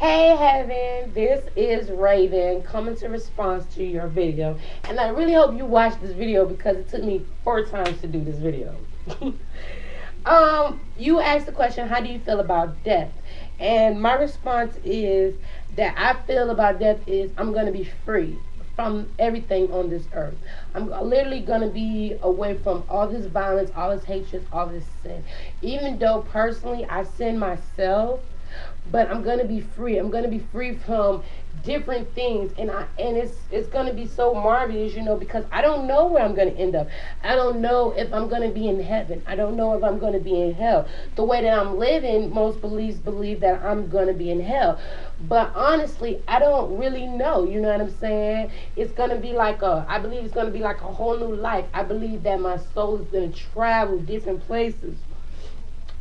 Hey Heaven, this is Raven coming to respond to your video. And I really hope you watch this video because it took me 4 times to do this video. You asked the question, how do you feel about death? And my response is that I feel about death is I'm gonna be free from everything on this earth. I'm literally gonna be away from all this violence, all this hatred, all this sin. Even though personally I sin myself, but I'm gonna be free. I'm gonna be free from different things, and it's gonna be so marvelous, because I don't know where I'm gonna end up. I don't know if I'm gonna be in heaven. I don't know if I'm gonna be in hell. The way that I'm living, most beliefs believe that I'm gonna be in hell, but honestly, I don't really know. You know what I'm saying? It's gonna be like I believe it's gonna be like a whole new life. I believe that my soul is gonna travel different places.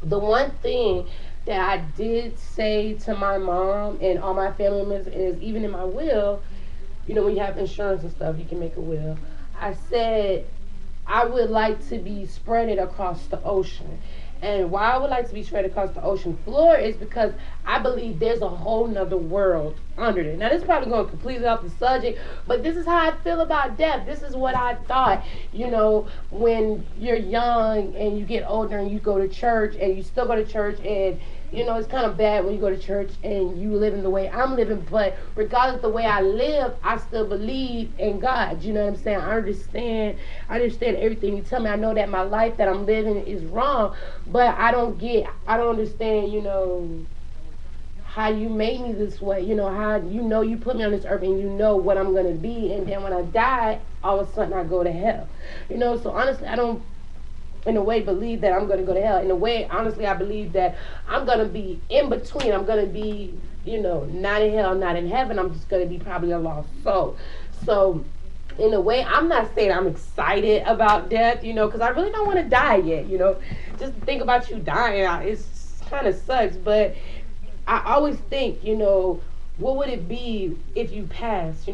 The one thing that I did say to my mom and all my family members is, even in my will, when you have insurance and stuff, you can make a will. I said I would like to be spread it across the ocean. And why I would like to be spread across the ocean floor is because I believe there's a whole nother world under there. Now, this is probably going completely off the subject, but this is how I feel about death. This is what I thought, when you're young and you get older and you go to church and you still go to church, and it's kind of bad when you go to church and you live in the way I'm living, but regardless of the way I live, I still believe in God. You know what I'm saying? I understand everything you tell me. I know that my life that I'm living is wrong, but I don't understand, how you made me this way, how you put me on this earth and you know what I'm gonna be, and then when I die, all of a sudden I go to hell. So honestly, I don't in a way believe that I'm going to go to hell. In a way, honestly, I believe that I'm going to be in between. I'm going to be, not in hell, not in heaven. I'm just going to be probably a lost soul. So, in a way, I'm not saying I'm excited about death, because I really don't want to die yet, Just think about you dying, it's kind of sucks. But I always think, what would it be if you passed,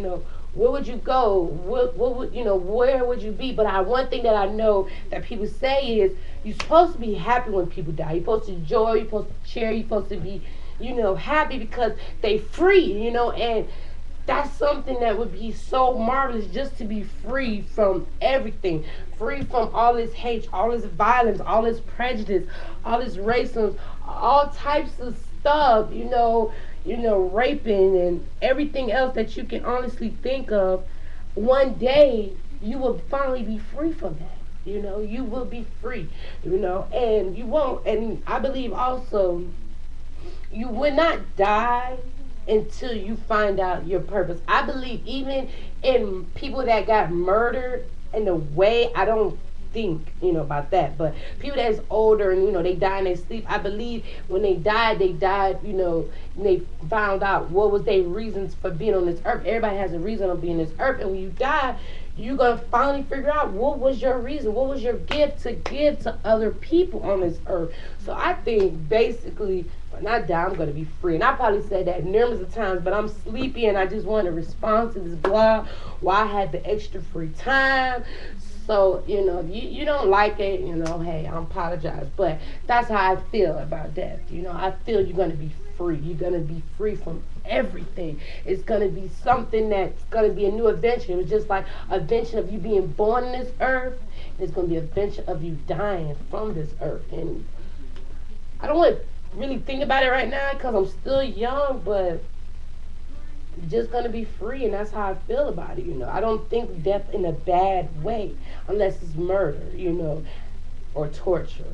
where would you go? What would where would you be? But one thing that I know that people say is you're supposed to be happy when people die. You're supposed to enjoy. You're supposed to cheer. You're supposed to be, happy because they free. And that's something that would be so marvelous, just to be free from everything, free from all this hate, all this violence, all this prejudice, all this racism, all types of stuff. Raping and everything else that you can honestly think of. One day you will finally be free from that. You will be free, and you won't. And I believe also you will not die until you find out your purpose. I believe even in people that got murdered, in a way, I don't think about that, but people that's older and they die in their sleep, I believe when they died, and they found out what was their reasons for being on this earth. Everybody has a reason of being on this earth, and when you die, you're gonna finally figure out what was your reason, what was your gift to give to other people on this earth. So I think basically when I die, I'm gonna be free. And I probably said that numerous of times, but I'm sleepy and I just want to respond to this blog while I had the extra free time. So, if you don't like it, hey, I apologize. But that's how I feel about death. I feel you're going to be free. You're going to be free from everything. It's going to be something that's going to be a new adventure. It was just like a adventure of you being born on this earth. It's going to be an adventure of you dying from this earth. And I don't want to really think about it right now because I'm still young, but just gonna be free, and that's how I feel about it. I don't think death in a bad way, unless it's murder, or torture.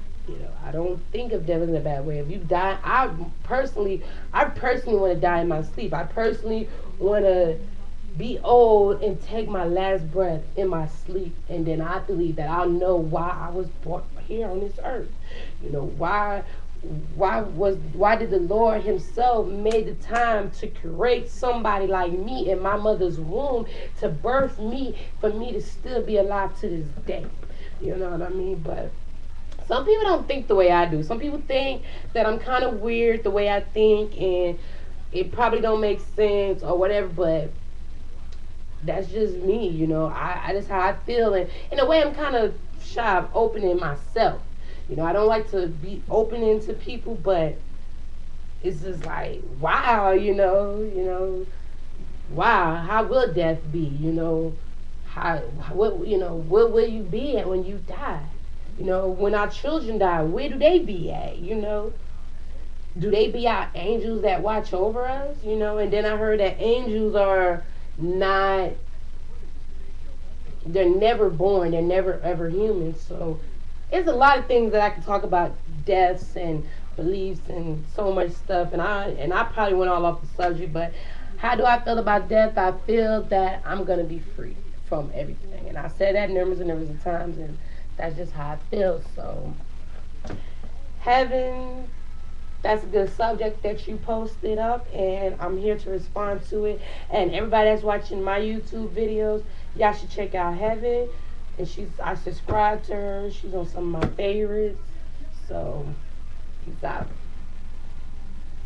I don't think of death in a bad way. If you die, I personally want to die in my sleep. I personally want to be old and take my last breath in my sleep, and then I believe that I'll know why I was born here on this earth. Why did the Lord Himself made the time to create somebody like me in my mother's womb to birth me for me to still be alive to this day? You know what I mean? But some people don't think the way I do. Some people think that I'm kind of weird the way I think, and it probably don't make sense or whatever. But that's just me. I just how I feel, and in a way, I'm kind of shy of opening myself. I don't like to be opening to people, but it's just like, wow, wow, how will death be? What will you be at when you die? When our children die, where do they be at? Do they be our angels that watch over us? And then I heard that angels are not, they're never born, they're never ever human. So it's a lot of things that I can talk about, deaths and beliefs and so much stuff. And I probably went all off the subject, but how do I feel about death? I feel that I'm gonna be free from everything, and I said that numbers and numbers of times, and that's just how I feel. So heaven, that's a good subject that you posted up, and I'm here to respond to it. And everybody that's watching my YouTube videos, y'all should check out Heaven. And I subscribe to her. She's on some of my favorites. So peace out.